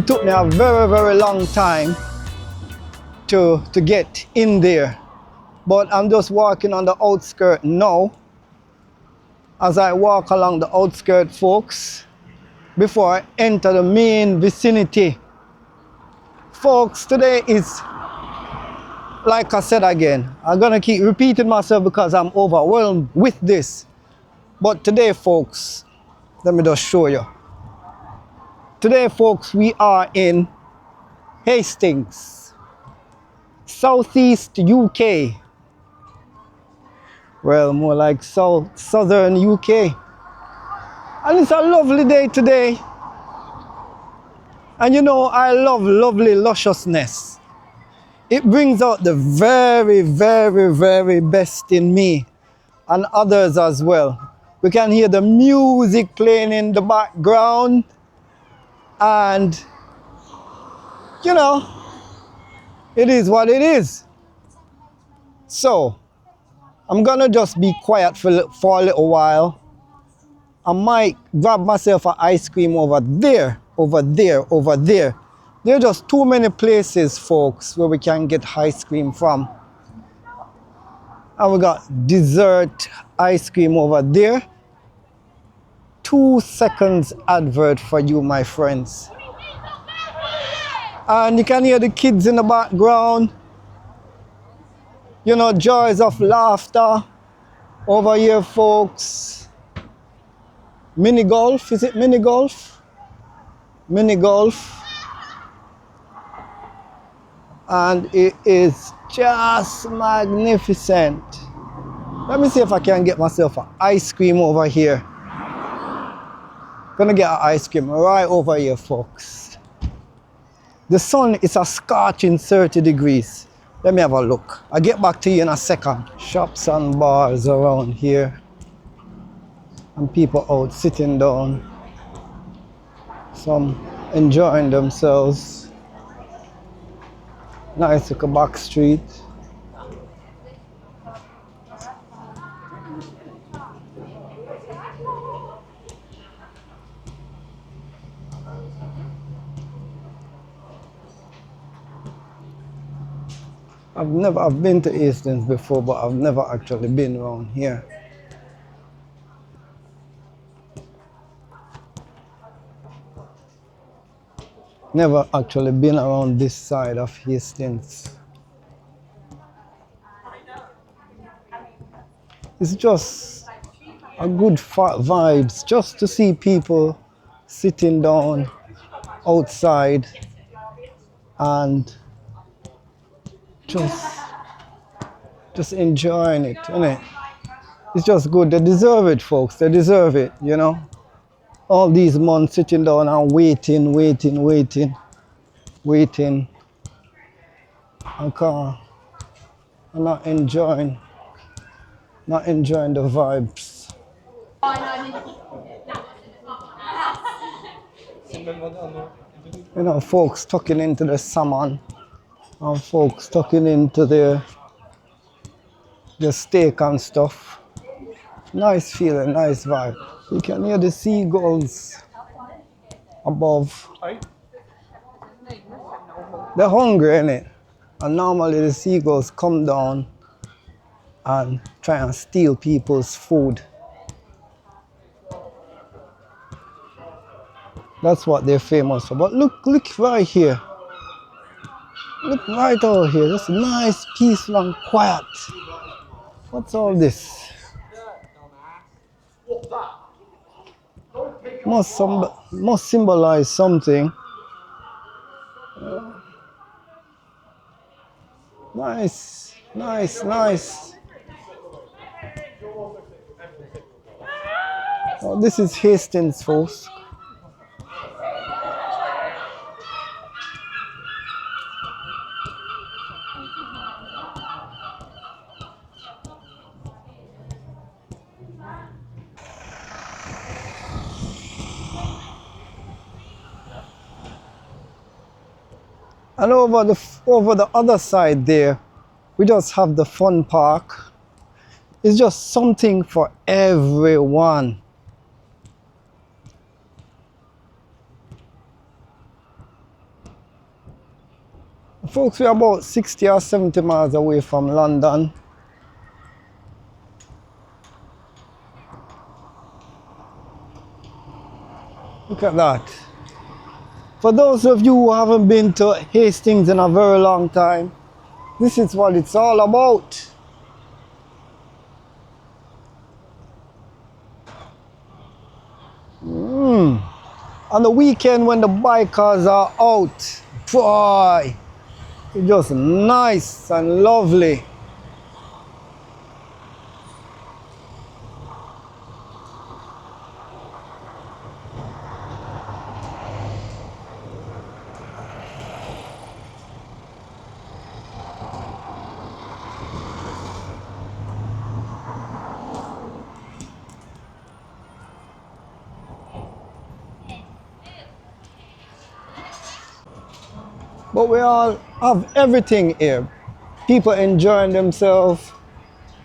took me a very long time to get in there. But I'm just walking on the outskirts now. As I walk along the outskirts, folks, before I enter the main vicinity. Folks, today is, like I said again, I'm gonna keep repeating myself because I'm overwhelmed with this. But today, folks, let me just show you. Today, folks, we are in Hastings, Southeast UK. Well, more like southern UK. And it's a lovely day today. And you know, I love lovely lusciousness. It brings out the very best in me and others as well. We can hear the music playing in the background. And, you know, it is what it is. So, I'm gonna just be quiet for a little while. I might grab myself an ice cream over there. There are just too many places, folks, where we can get ice cream from. And we got dessert ice cream over there. 2 seconds advert for you, my friends. And you can hear the kids in the background. You know, joys of laughter over here, folks. Mini golf, is it mini golf? Mini golf. And it is just magnificent. Let me see if I can get myself an ice cream over here. Gonna get an ice cream right over here, folks. The sun is a scorching 30 degrees. Let me have a look. I'll get back to you in a second. Shops and bars around here. And people out sitting down. Some enjoying themselves. Nice little back street. I've been to Hastings before, but I've never actually been around here. Never actually been around this side of Hastings. It's just a good vibes just to see people sitting down outside and just enjoying it, innit? It's just good. They deserve it, folks. They deserve it, you know? All these months sitting down and waiting. I'm not enjoying the vibes. You know, folks tucking into the salmon and folks tucking into the steak and stuff. Nice feeling, nice vibe. You can hear the seagulls above. They're hungry, innit? And normally the seagulls come down and try and steal people's food. That's what they're famous for. But look right here. Look right over here. Just nice, peaceful and quiet. What's all this? Must symbolize something. Nice. Oh, this is Hastings, folks. And over the other side there, we just have the fun park. It's just something for everyone. Folks, we're about 60 or 70 miles away from London. Look at that. For those of you who haven't been to Hastings in a very long time, this is what it's all about. On the weekend when the bikers are out, boy, it's just nice and lovely. But we all have everything here. People enjoying themselves,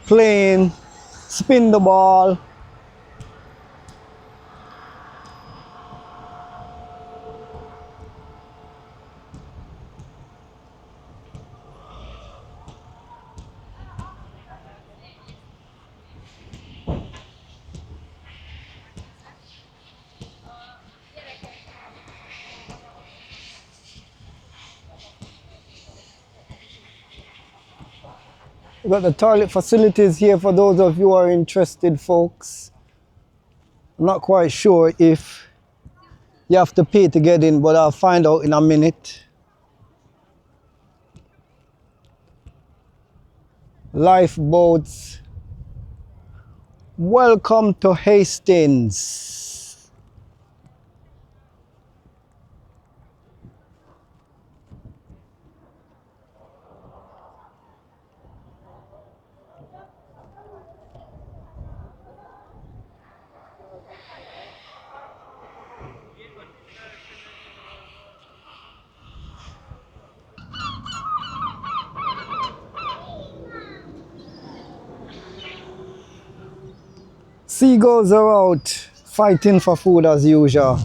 playing, spin the ball. We've got the toilet facilities here for those of you who are interested, folks. I'm not quite sure if you have to pay to get in, but I'll find out in a minute. Lifeboats. Welcome to Hastings. Seagulls are out fighting for food as usual.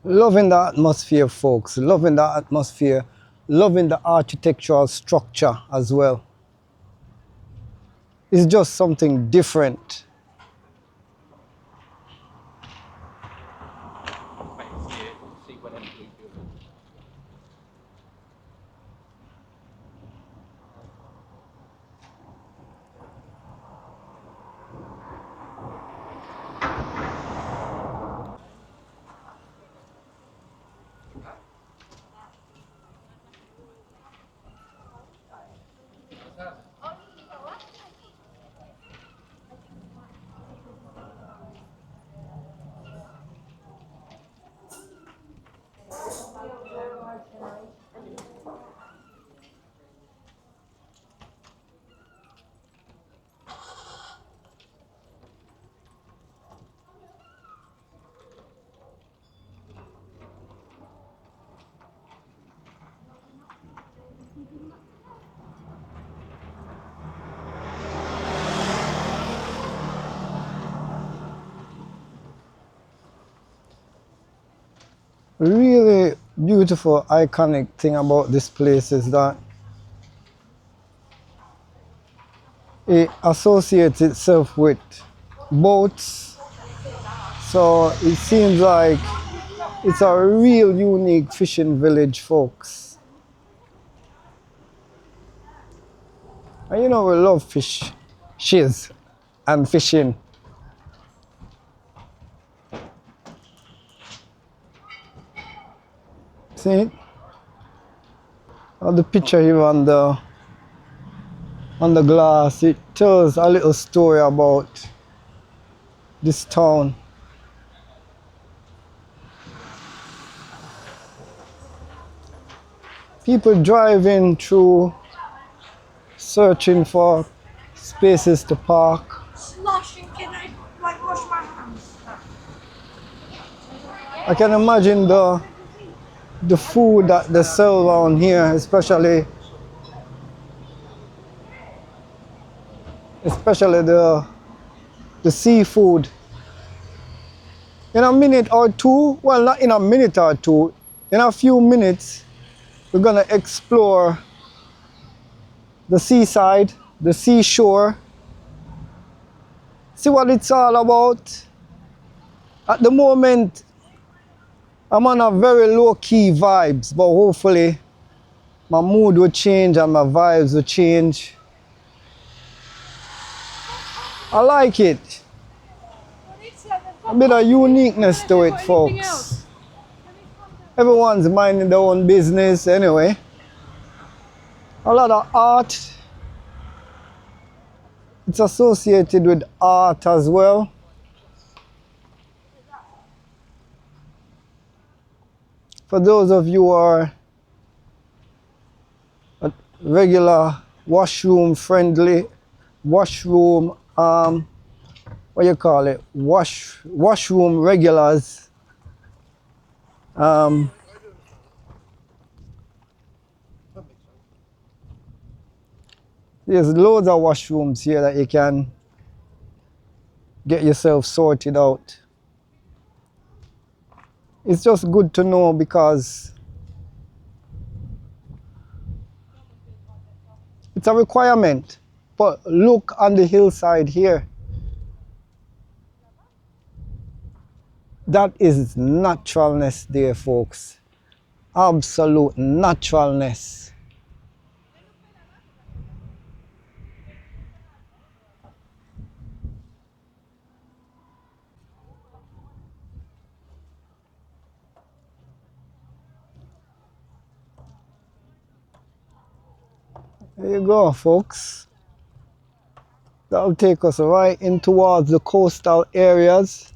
Loving the atmosphere, folks. Loving the atmosphere. Loving the architectural structure as well. It's just something different. Really beautiful, iconic thing about this place is that it associates itself with boats. So it seems like it's a real unique fishing village, folks. And you know we love shiz and fishing. See? The picture here on the glass, it tells a little story about this town. People driving through, searching for spaces to park. Sloshing, can I like wash my hands? I can imagine the food that they sell around here, especially the seafood. In a minute or two, well, not in a minute or two, in a few minutes, we're gonna explore the seaside, the seashore, see what it's all about. At the moment, I'm on a very low-key vibes, but hopefully my mood will change and my vibes will change. I like it. A bit of uniqueness to it, folks. Everyone's minding their own business anyway. A lot of art. It's associated with art as well. For those of you who are regular washroom friendly, washroom, what you call it, washroom regulars, there's loads of washrooms here that you can get yourself sorted out. It's just good to know because it's a requirement. But look on the hillside here. That is naturalness there, folks. Absolute naturalness. There you go, folks. That'll take us right in towards the coastal areas.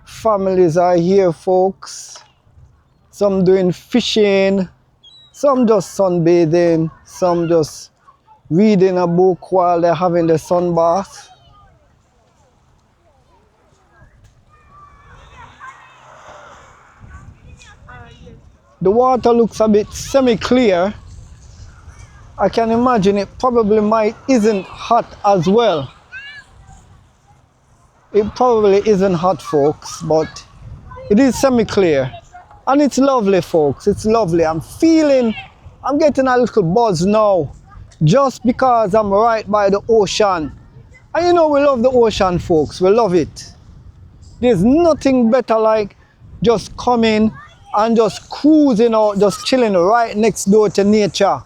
Families are here, folks. Some doing fishing, some just sunbathing, some just reading a book while they're having the sunbath. The water looks a bit semi-clear. I can imagine it probably isn't hot as well. It probably isn't hot, folks, but it is semi-clear. And it's lovely, folks, it's lovely. I'm getting a little buzz now, just because I'm right by the ocean. And you know we love the ocean, folks, we love it. There's nothing better like just coming and just cruising out, just chilling right next door to nature.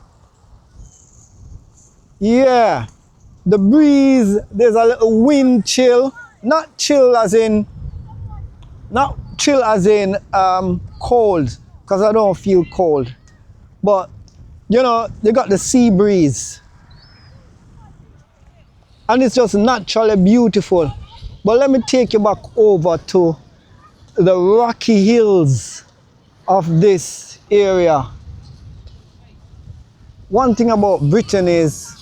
Yeah, the breeze, there's a little wind chill, not chill as in cold, because I don't feel cold. But, you know, you got the sea breeze. And it's just naturally beautiful. But let me take you back over to the rocky hills of this area. One thing about Britain is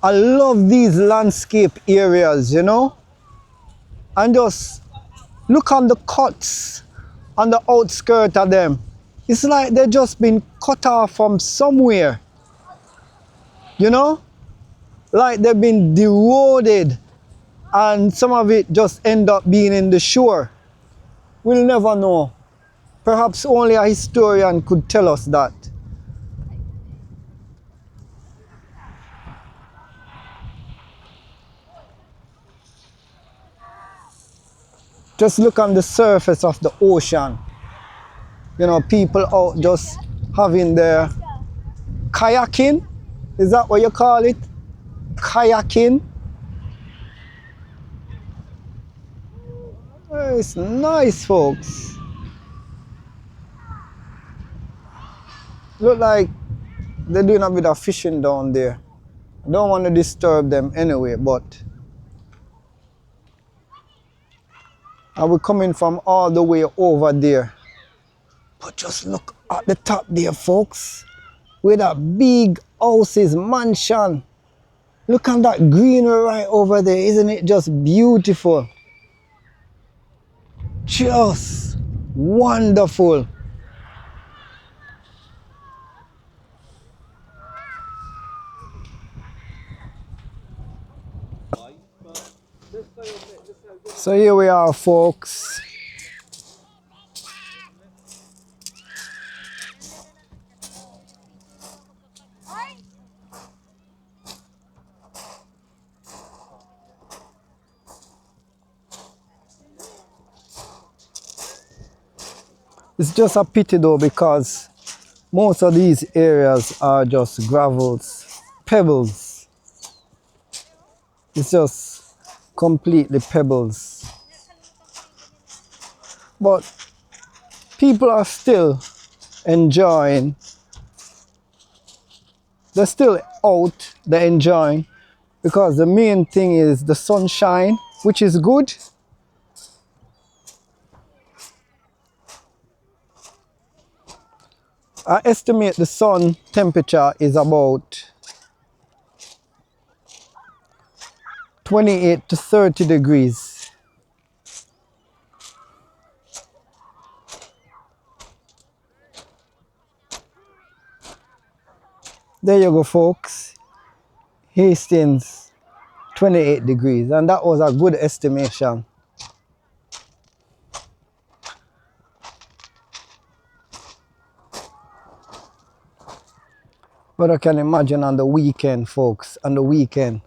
I love these landscape areas, you know, and just look on the cuts on the outskirts of them. It's like they've just been cut off from somewhere, you know, like they've been eroded and some of it just end up being in the shore. We'll never know. Perhaps only a historian could tell us that. Just look on the surface of the ocean. You know, people out just having their kayaking. Is that what you call it? Kayaking. It's nice, folks. Look like they're doing a bit of fishing down there. I don't want to disturb them anyway, but I will coming from all the way over there. But just look at the top there, folks. Where that big house is, mansion. Look at that greenery right over there. Isn't it just beautiful? Just wonderful. So here we are, folks. It's just a pity though, because most of these areas are just gravels, pebbles. It's just completely pebbles. But people are still enjoying. They're still out, they're enjoying, because the main thing is the sunshine, which is good. I estimate the sun temperature is about 28 to 30 degrees. There you go, folks. Hastings, 28 degrees, and that was a good estimation. But I can imagine on the weekend, folks, on the weekend,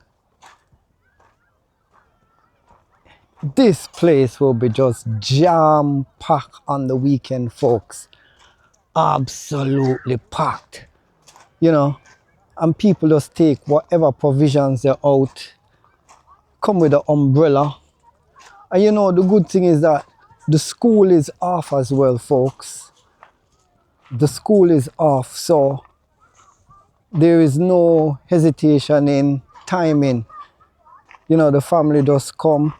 this place will be just jam-packed on the weekend, folks. Absolutely packed, you know, and people just take whatever provisions they're out, come with an umbrella. And you know, the good thing is that the school is off as well, folks. The school is off, so there is no hesitation in timing. You know, the family just come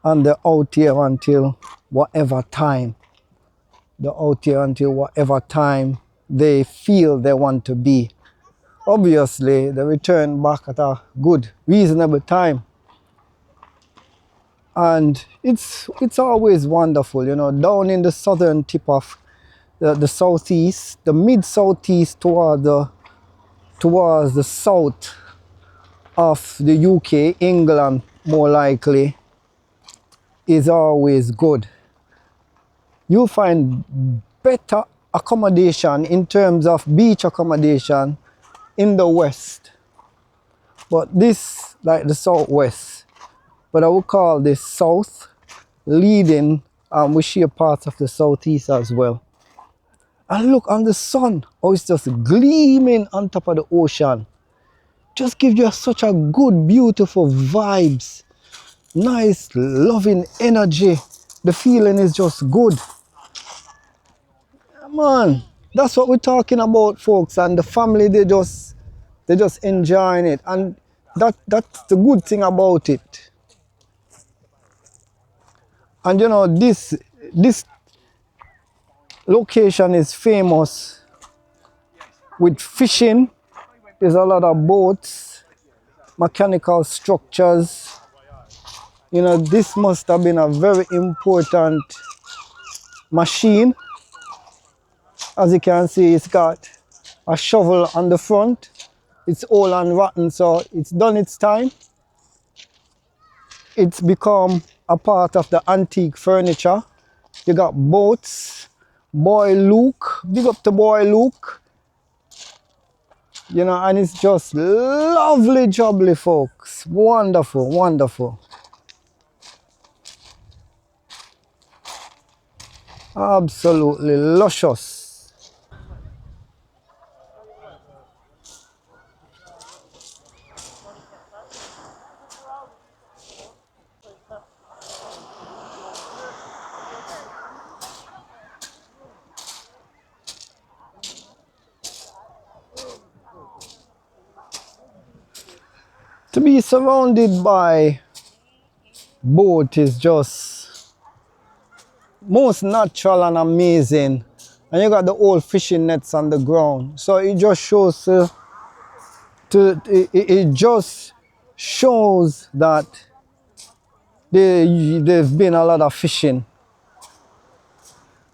and they're out here until whatever time. They're out here until whatever time they feel they want to be. Obviously, they return back at a good, reasonable time. And it's always wonderful, you know, down in the southern tip of the southeast, the mid-southeast towards the south of the UK, England more likely, is always good. You'll find better accommodation in terms of beach accommodation in the west. But this, like the southwest, but I would call this south, leading, we share parts of the southeast as well. And look on the sun, how it's just gleaming on top of the ocean. Just gives you such a good, beautiful vibes. Nice, loving energy. The feeling is just good. Man, that's what we're talking about, folks. And the family, they just enjoying it. And that's the good thing about it. And you know, this location is famous with fishing. There's a lot of boats, mechanical structures. You know, this must have been a very important machine. As you can see, it's got a shovel on the front. It's old and rotten, so it's done its time. It's become a part of the antique furniture. You got boats. Boy Luke, big up to boy Luke. You know, and it's just lovely jubbly, folks. Wonderful, wonderful. Absolutely luscious. To be surrounded by boat is just most natural and amazing. And you got the old fishing nets on the ground. So it just shows it just shows that there's been a lot of fishing.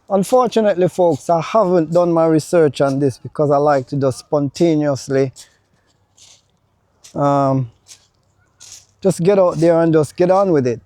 Unfortunately, folks, I haven't done my research on this because I like to just spontaneously just get out there and just get on with it.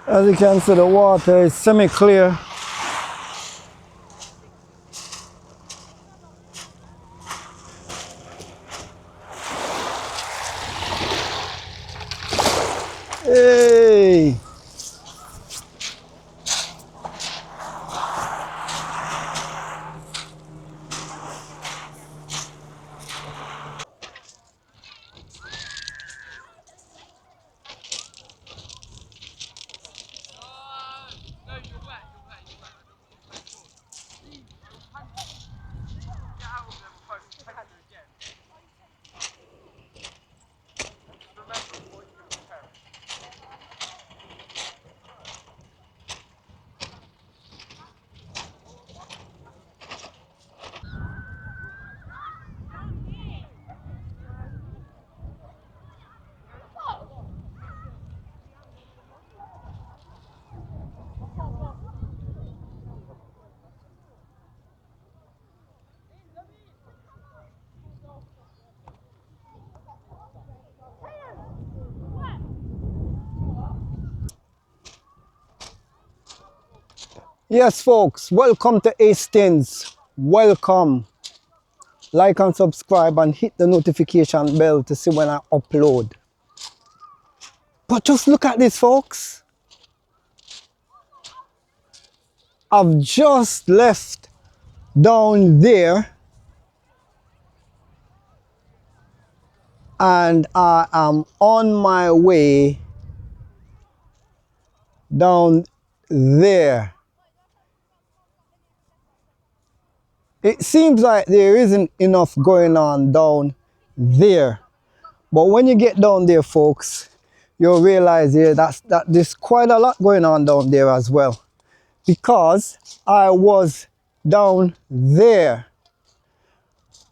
As you can see, the water is semi-clear. Hey! Yes, folks, welcome to Hastings. Welcome. Like and subscribe and hit the notification bell to see when I upload. But just look at this, folks. I've just left down there and I am on my way down there. It seems like there isn't enough going on down there. But when you get down there, folks, you'll realize here that there's quite a lot going on down there as well. Because I was down there.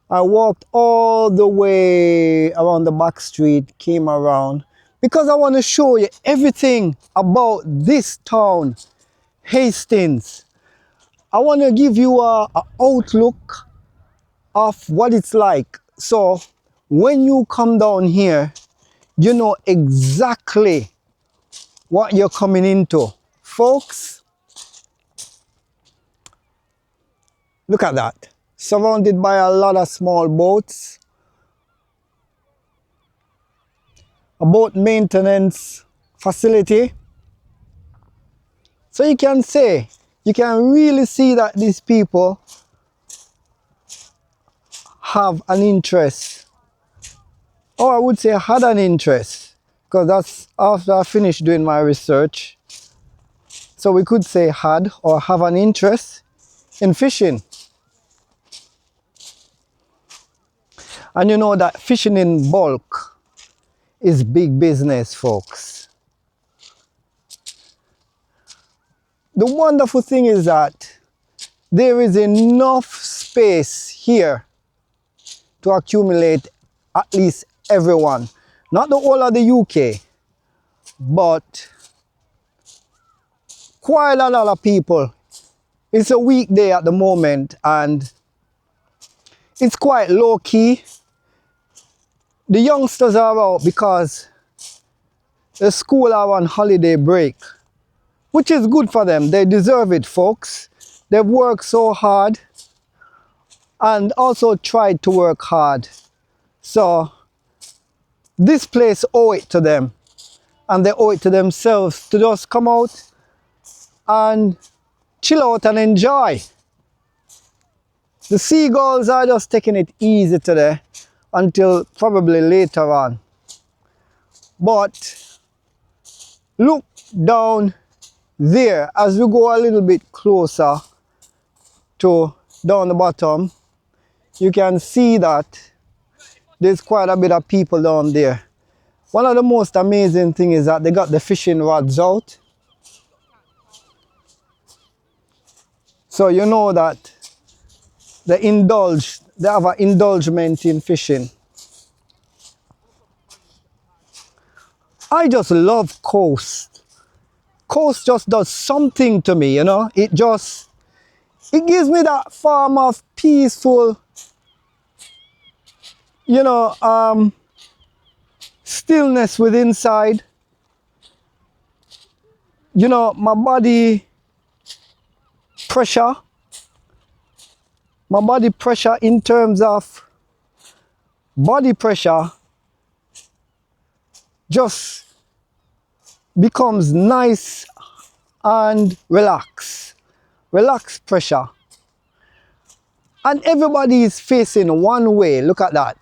I walked all the way around the back street, came around, because I want to show you everything about this town, Hastings. I want to give you a outlook of what it's like. So when you come down here, you know exactly what you're coming into. Folks, look at that. Surrounded by a lot of small boats. A boat maintenance facility. So you can say, you can really see that these people have an interest. Or I would say had an interest. Because that's after I finished doing my research. So we could say had or have an interest in fishing. And you know that fishing in bulk is big business, folks. The wonderful thing is that there is enough space here to accumulate at least everyone. not the whole of the UK, but quite a lot of people. It's a weekday at the moment and it's quite low key. The youngsters are out because the school are on holiday break, which is good for them. They deserve it, folks. They've worked so hard and also tried to work hard. So this place owe it to them, and they owe it to themselves to just come out and chill out and enjoy. The seagulls are just taking it easy today until probably later on. But look down there as we go a little bit closer to down the bottom. You can see that there's quite a bit of people down there. One of the most amazing things is that they got the fishing rods out. So you know that they have an indulgement in fishing. I just love coast. Coast just does something to me, you know. It gives me that form of peaceful, you know, stillness within inside. You know, my body pressure in terms of body pressure just becomes nice and relaxed pressure. And everybody is facing one way. Look at that.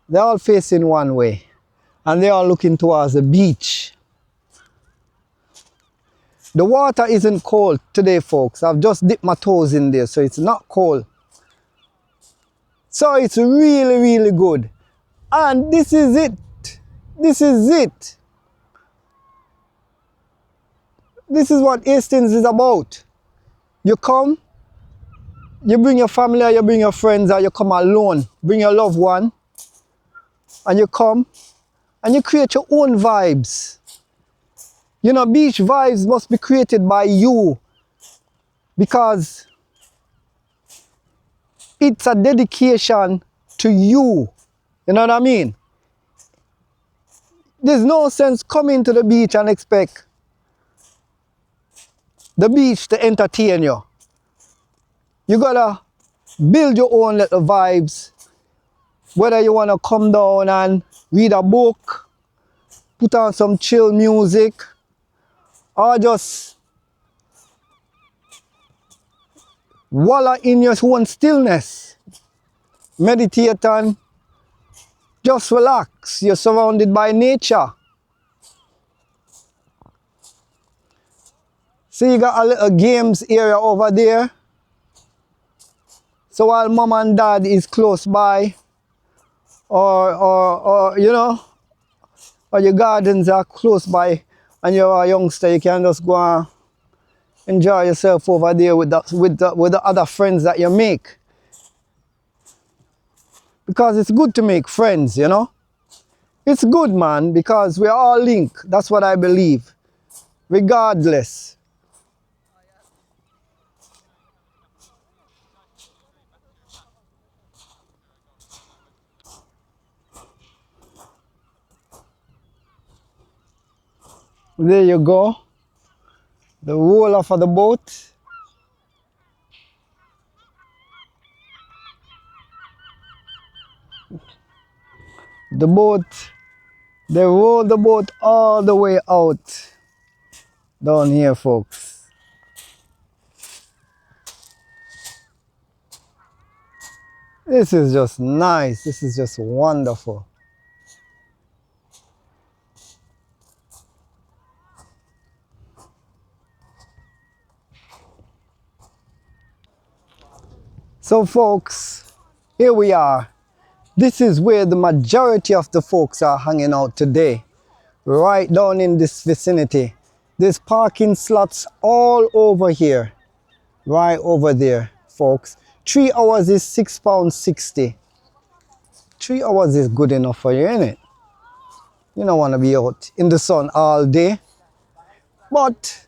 They're all facing one way and they're all looking towards the beach. The water isn't cold today, folks. I've just dipped my toes in there, so it's not cold. So it's really, really good. And this is it. This is it. This is what Hastings is about. You come, you bring your family, or you bring your friends, or you come alone. Bring your loved one, and you come, and you create your own vibes. You know, beach vibes must be created by you because it's a dedication to you. You know what I mean? There's no sense coming to the beach and expect the beach to entertain you. You gotta build your own little vibes. Whether you wanna come down and read a book, put on some chill music, or just wallow in your own stillness. Meditate and just relax. You're surrounded by nature. See, you got a little games area over there. So while mom and dad is close by, or you know, or your gardens are close by, and you're a youngster, you can just go and enjoy yourself over there with the other friends that you make. Because it's good to make friends, you know. It's good, man, because we're all linked. That's what I believe. Regardless. There you go. The roller for the boat. The boat, they roll the boat all the way out down here, folks. This is just nice. This is just wonderful. So folks, here we are. This is where the majority of the folks are hanging out today, right down in this vicinity. There's parking slots all over here, right over there, folks. 3 hours is £6.60. 3 hours is good enough for you, isn't it? You don't want to be out in the sun all day. But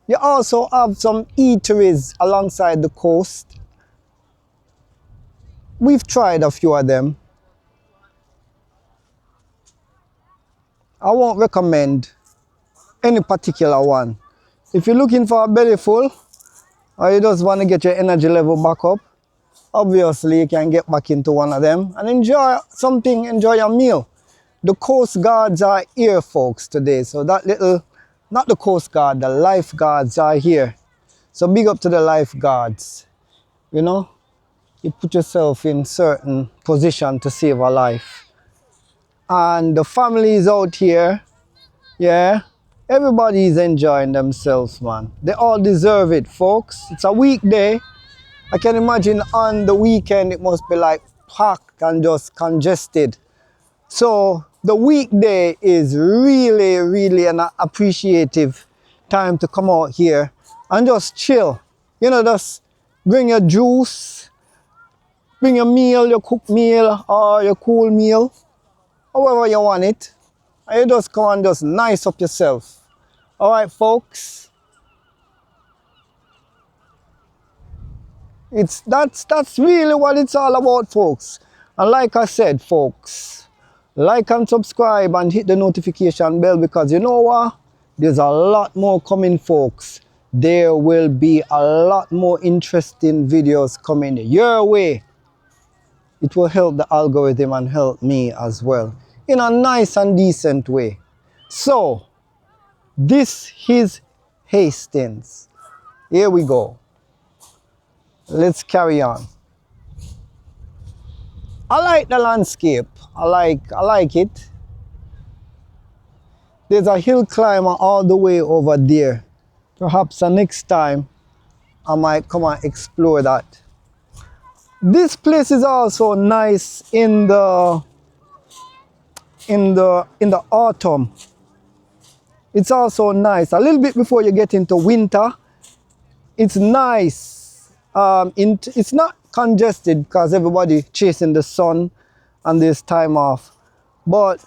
you also have some eateries alongside the coast. We've tried a few of them. I won't recommend any particular one. If you're looking for a belly full, or you just want to get your energy level back up, obviously you can get back into one of them and enjoy something, enjoy your meal. The Coast Guards are here, folks, today. So that little, not the Coast Guard, the lifeguards are here. So big up to the lifeguards. You know, you put yourself in certain position to save a life. And the family is out here, yeah. Everybody is enjoying themselves, man. They all deserve it, folks. It's a weekday. I can imagine on the weekend it must be like packed and just congested. So the weekday is really, really an appreciative time to come out here and just chill. You know, just bring your juice, bring your meal, your cooked meal or your cool meal, however you want it. And you just come and just nice up yourself. All right, folks. That's really what it's all about, folks. And like I said, folks, like and subscribe and hit the notification bell, because you know what? There's a lot more coming, folks. There will be a lot more interesting videos coming your way. It will help the algorithm and help me as well in a nice and decent way. So, this is Hastings. Here we go. Let's carry on. I like the landscape. I like it. There's a hill climber all the way over there. Perhaps the next time I might come and explore that. This place is also nice in the autumn. It's also nice. A little bit before you get into winter, it's nice. It's not congested because everybody chasing the sun and there's time off. But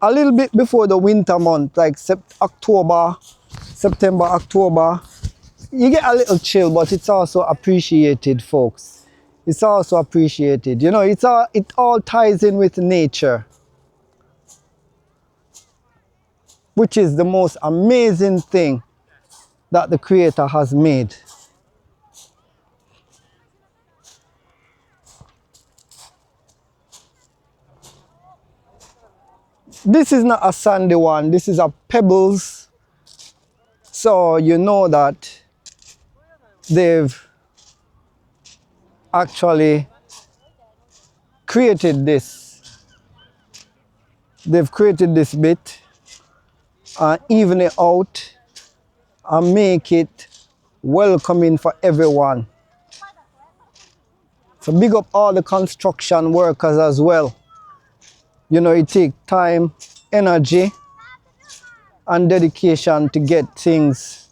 a little bit before the winter month, like September, October, you get a little chill, but it's also appreciated, folks. It's also appreciated. You know, it all ties in with nature, which is the most amazing thing that the Creator has made. This is not a sandy one, this is a pebbles. So you know that they've actually created this. They've created this bit and even it out and make it welcoming for everyone. So big up all the construction workers as well. You know, it takes time, energy, and dedication to get things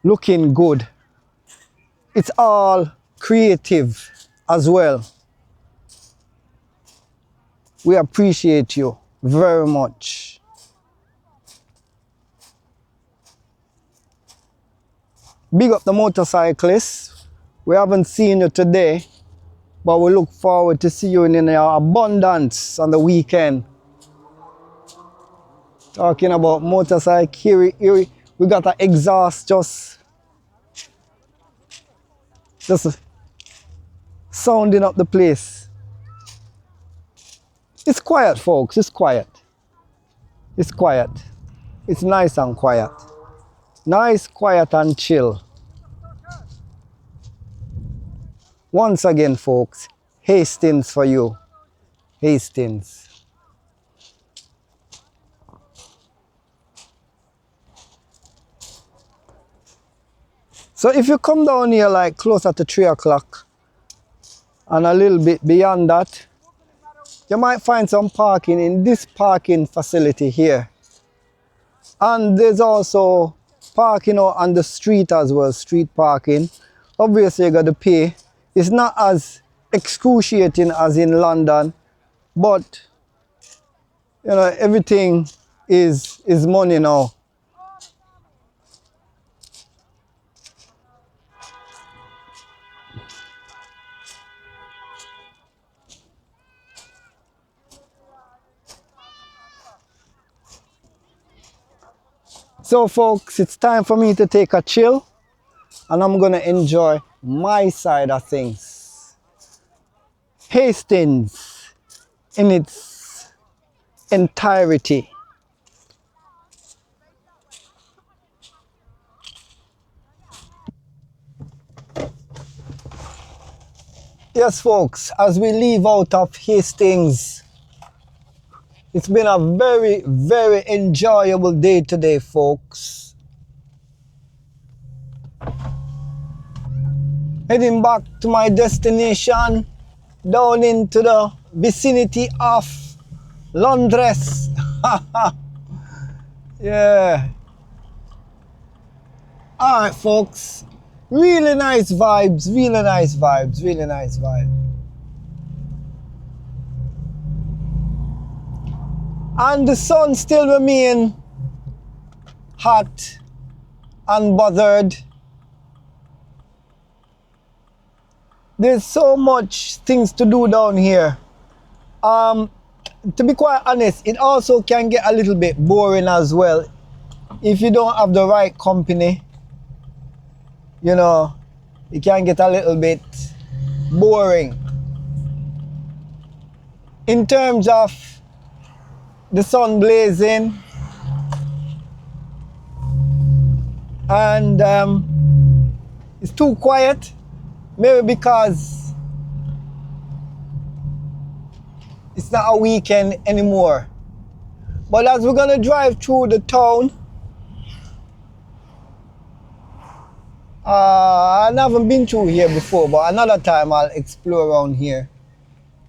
looking good. It's all creative as well. We appreciate you very much. Big up the motorcyclists. We haven't seen you today, but we look forward to see you in your abundance on the weekend. Talking about motorcycle, here we got an exhaust just sounding up the place. It's quiet, folks. It's quiet. It's quiet. It's nice and quiet. Nice, quiet and chill. Once again, folks, Hastings for you. Hastings. So if you come down here like closer to 3 o'clock and a little bit beyond that, you might find some parking in this parking facility here. And there's also parking out on the street as well, street parking. Obviously you got to pay. It's not as excruciating as in London, but You know, everything is money now. So folks, it's time for me to take a chill and I'm gonna enjoy my side of things. Hastings in its entirety. Yes folks, as we leave out of Hastings, it's been a very, very enjoyable day today, folks. Heading back to my destination, down into the vicinity of Londres. Yeah. Alright, folks. Really nice vibes, really nice vibes, really nice vibes. And the sun still remain hot, unbothered. There's so much things to do down here. To be quite honest, it also can get a little bit boring as well if you don't have the right company. You know, it can get a little bit boring. In terms of the sun blazing and it's too quiet, maybe because it's not a weekend anymore. But as we're gonna drive through the town, I haven't been through here before, but another time I'll explore around here.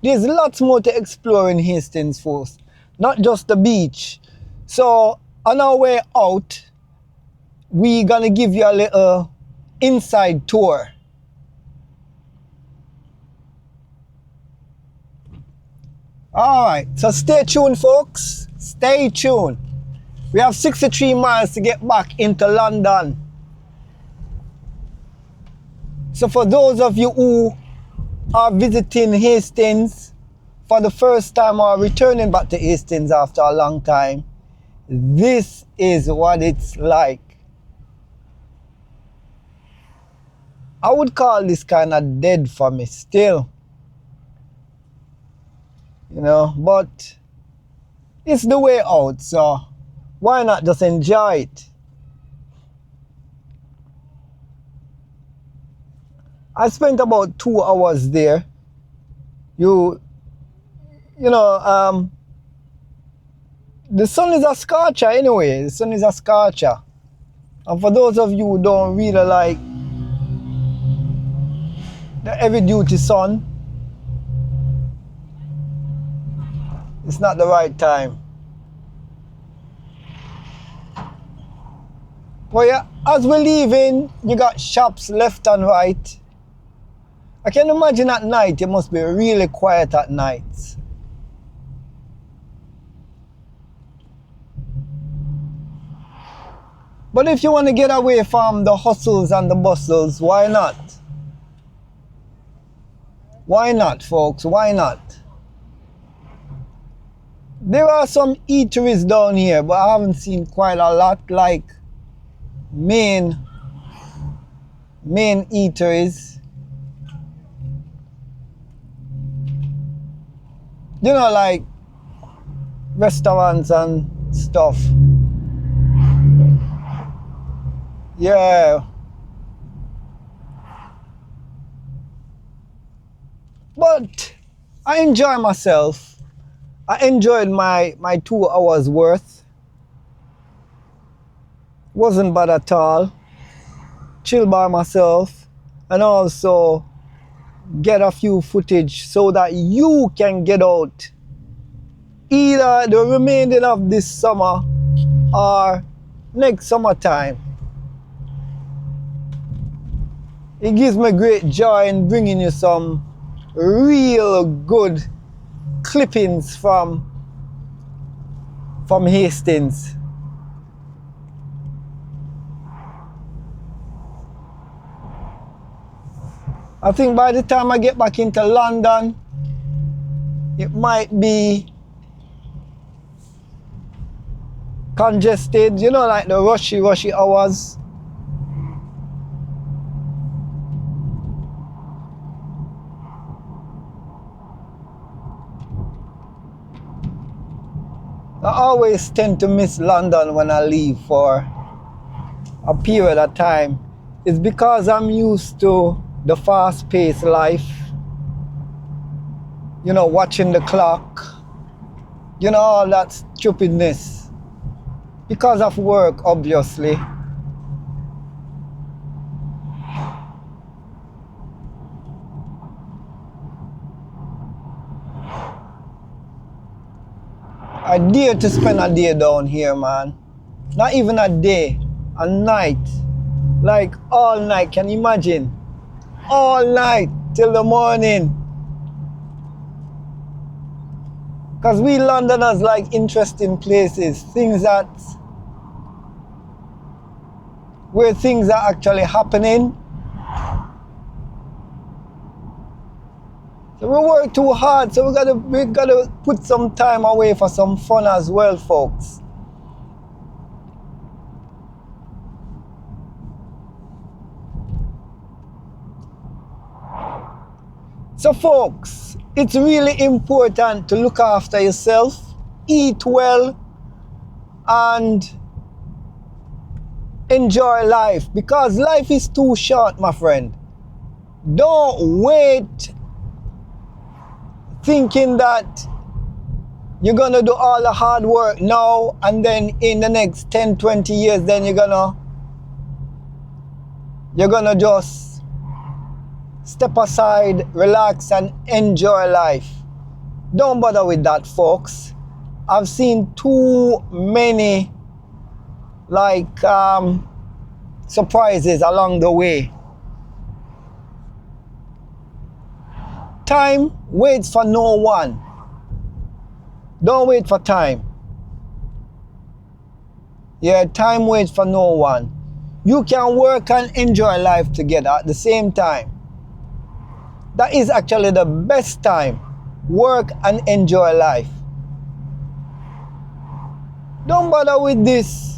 There's lots more to explore in Hastings, folks, not just the beach. So on our way out, we're gonna give you a little inside tour. Alright, so stay tuned folks, stay tuned. We have 63 miles to get back into London. So for those of you who are visiting Hastings for the first time or returning back to Hastings after a long time, this is what it's like. I would call this kind of dead for me still. You know, but it's the way out, so why not just enjoy it? I spent about 2 hours there. You know, the sun is a scorcher anyway. The sun is a scorcher. And for those of you who don't really like the heavy duty sun, it's not the right time. Well, yeah, as we're leaving, you got shops left and right. I can imagine at night, it must be really quiet at night. But if you want to get away from the hustles and the bustles, why not? Why not, folks? Why not? There are some eateries down here, but I haven't seen quite a lot, like main eateries. You know, like restaurants and stuff. Yeah. But I enjoy myself. I enjoyed my 2 hours worth. Wasn't bad at all. Chill by myself and also get a few footage so that you can get out either the remainder of this summer or next summertime. It gives me great joy in bringing you some real good clippings from from Hastings. I think by the time I get back into London, it might be congested, you know, like the rushy hours. I always tend to miss London when I leave for a period of time. It's because I'm used to the fast-paced life, you know, watching the clock, you know, all that stupidness. Because of work, obviously. I dare to spend a day down here, man. Not even a day, a night. Like all night, can you imagine? All night till the morning. Because we Londoners like interesting places, things that, where things are actually happening. So we work too hard, so we gotta put some time away for some fun as well, folks. So folks, it's really important to look after yourself, eat well, and enjoy life, because life is too short, my friend. Don't wait thinking that you're gonna do all the hard work now and then in the next 10, 20 years, then you're gonna just step aside, relax, and enjoy life. Don't bother with that, folks. I've seen too many surprises along the way. Time waits for no one. Don't wait for time. Yeah, time waits for no one. You can work and enjoy life together at the same time. That is actually the best time. Work and enjoy life. Don't bother with this.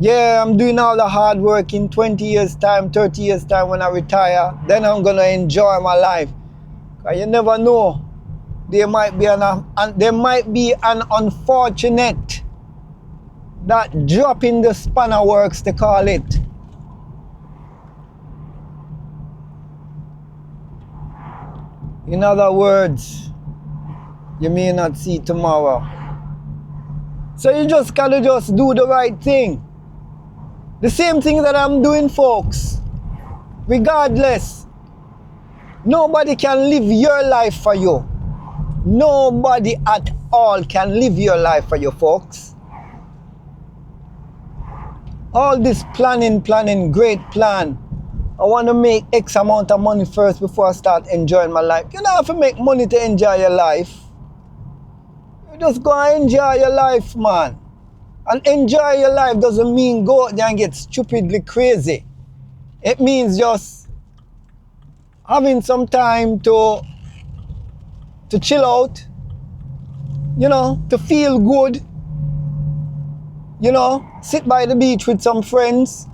Yeah, I'm doing all the hard work. In 20 years time, 30 years time, when I retire, then I'm gonna enjoy my life. Cause you never know. There might be an unfortunate that drop in the spanner works, they call it. In other words, you may not see tomorrow. So you just gotta just do the right thing. The same thing that I'm doing, folks. Regardless, nobody can live your life for you. Nobody at all can live your life for you, folks. All this planning, great plan. I want to make X amount of money first before I start enjoying my life. You don't have to make money to enjoy your life. You just go and enjoy your life, man. And enjoy your life doesn't mean go out there and get stupidly crazy. It means just having some time to chill out, you know, to feel good, you know, sit by the beach with some friends,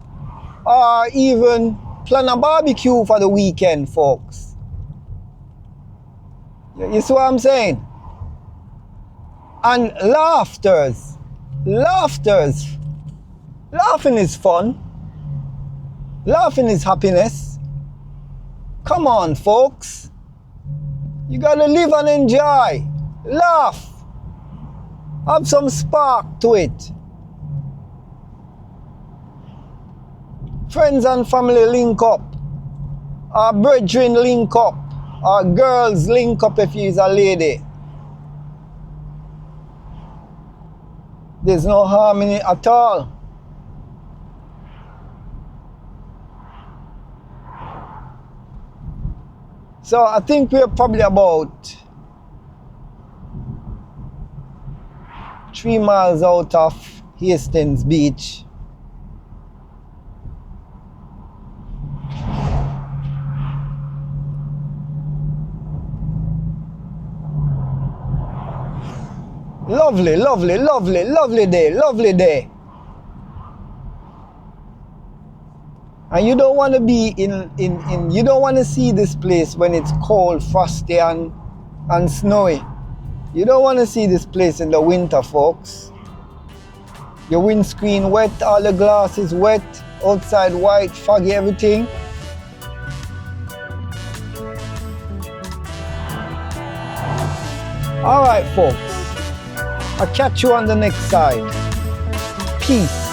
or even plan a barbecue for the weekend, folks. You see what I'm saying? And laughters. Laughing is fun. Laughing is happiness. Come on, folks. You gotta live and enjoy. Laugh. Have some spark to it. Friends and family link up. Our brethren link up. Our girls link up if you're a lady. There's no harm in it at all. So I think we're probably about 3 miles out of Hastings Beach. Lovely, lovely, lovely, lovely day, lovely day. And you don't want to be you don't want to see this place when it's cold, frosty and snowy. You don't want to see this place in the winter, folks. Your windscreen wet, all the glass is wet, outside white, foggy, everything. Alright folks, I'll catch you on the next side. Peace.